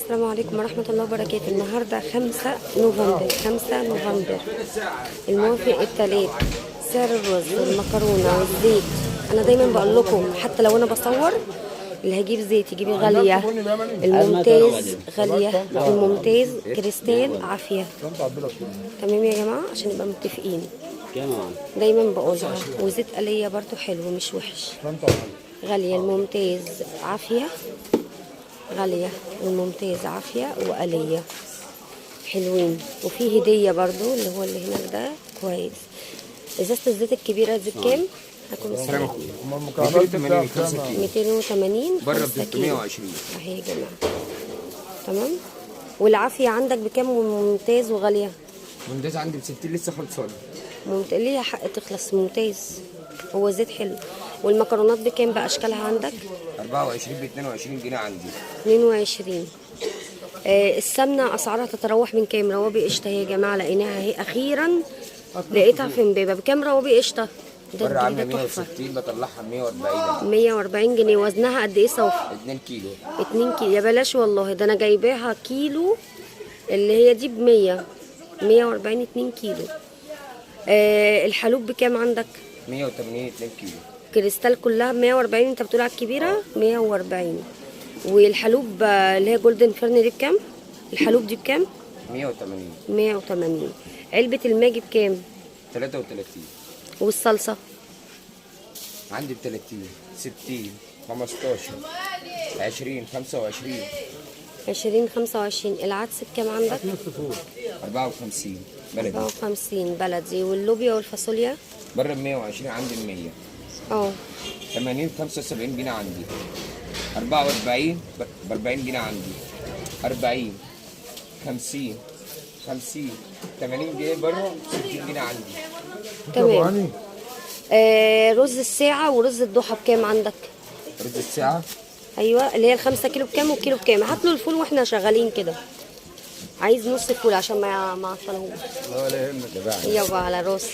السلام عليكم ورحمة الله وبركاته. النهاردة 5 نوفمبر الموافق التلات. سعر الرز والمكرونة والزيت، أنا دايما بقول لكم حتى لو أنا بصور اللي هيجيب زيت يجيب غالية، الممتاز غالية، الممتاز كريستال عافية. تمام يا جماعة عشان نبقى متفقين، دايما بقولها. وزيت آلية برضو حلو مش وحش. غالية الممتاز عافية، غالية والممتاز عافية وآلية حلوين. وفي هدية برضو اللي هو اللي هناك ده كويس. ازازة الزيت الكبيرة دي بكام؟ هكون السلام 280 بره ب 320 اهي يا جماعة. تمام. والعافية عندك بكام؟ وممتاز وغالية؟ ممتاز عندي ب 60 لسه خلصان. ممتاز ليها حق تخلص. ممتاز هو زيت حلو. والمكرونات بكام بقى اشكالها عندك؟ 24 ب 22 جنيه عندي. 22. السمنة اسعارها تتراوح من كام؟ روابي قشطة يا جماعة لقيناها اهي اخيرا، لقيتها في امبابة. بكام روابي قشطة؟ بره عامله ده تحفة. 160 بطلعها 140. 140 جنيه. وزنها قد ايه صافي؟ 2 كيلو. 2 كيلو يا بلاش والله، ده انا جايباها كيلو اللي هي دي ب 100. 140 2 كيلو. الحلوب بكام عندك؟ 180 2 كيلو. كريستال كلها ب 140. انت بتقول على الكبيرة 140. والحلوب اللي هي جولدن فيرن دي بكام؟ الحلوب دي بكام؟ 180. 180. علبة الماجي بكام؟ 33. والصلصة؟ عندي ب 30 60 15 20 25. 20 25. العدس بكام عندك؟ 54 بلدي. 54 بلدي. واللوبيا والفاصوليا؟ بره ب 120 عندي ب 100. 80 75 جنيه عندي. 44 ب 40 جنيه عندي. 40 50 80 جنيه بره. 60 جنيه عندي. تمام. رز الساعة ورز الضحى بكام عندك؟ رز الساعة ايوه اللي هي ال5 كيلو بكام والكيلو بكام؟ هات له الفول واحنا شغالين كده. عايز نص فول عشان ما عطلهوش. ولا يهمك. يابا على راس.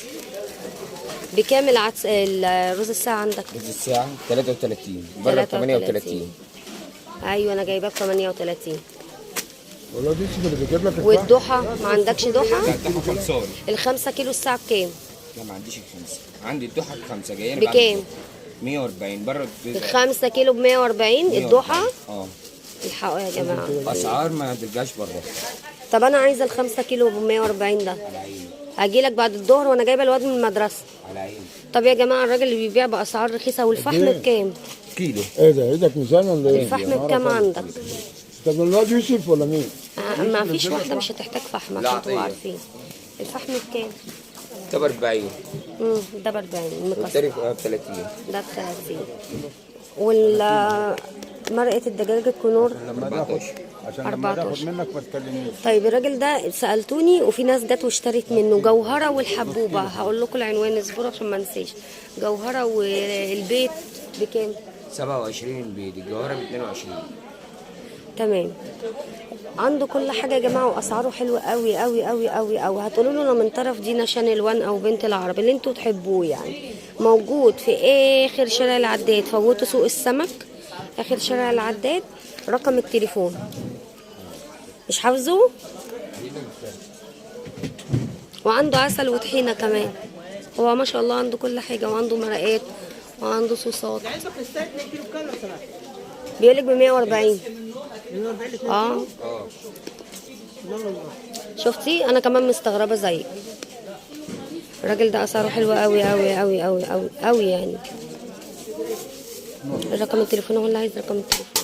بكام العدس الرز الساعة عندك؟ رز الساعة 33 بره ب 38. ايوه انا جايباه ب 38. والله دي اللي بيجيب لك والضحى ما عندكش ضحى؟ لا الضحى خلصان. ال5 كيلو الساعة بكام؟ لا ما عنديش الخمسة. عندي الضحى بخمسة جاية لي بكام؟ 140 بره. ال5 كيلو ب 140 الضحى. الحقوا يا جماعة اسعار ما ترجعش بره. طب انا عايزة ال5 كيلو ب 140 ده. على عيني. هجيلك بعد الظهر وانا جايبه الواد من المدرسه. على عيني. طب يا جماعه الراجل اللي بيبيع باسعار رخيصه. والفحم بكام؟ كيلو. ايه ده؟ ايدك ميزان ولا ايه؟ الفحم بكام عندك؟ طب الواد يوسف ولا مين؟ ما فيش واحده مش هتحتاج فحم عشان تبقوا عارفين. الفحم بكام؟ ده ب 40. ده ب 40 المكسر. والتاني ب 30. ده ب 30. مرقه الدجاج الكنور 14. عشان لما اخد منك ما تكلمنيش. طيب الراجل ده سالتوني وفي ناس جت واشترت منه جوهره والحبوبه. هقول لكم العنوان اصبروا عشان ما انساش. جوهره والبيت بكام؟ 27 البيت. الجوهرة ب 22. تمام. عنده كل حاجه يا جماعه واسعاره حلوه قوي قوي قوي قوي قوي. هتقولوا له انا من طرف دينا شانل 1 او بنت العرب اللي انتوا تحبوه يعني. موجود في اخر شارع العداد، فوتوا سوق السمك اخر شارع العداد. رقم التليفون مش حافظه. وعنده عسل وطحينه كمان. هو ما شاء الله عنده كل حاجه، وعنده مرقات وعنده صوصات. بيقولك ب 140. شفتي انا كمان مستغربه زيك. الراجل ده اسعاره حلوه قوي قوي قوي قوي قوي قوي يعني. رقم التليفون هو اللي عايز رقم التليفون.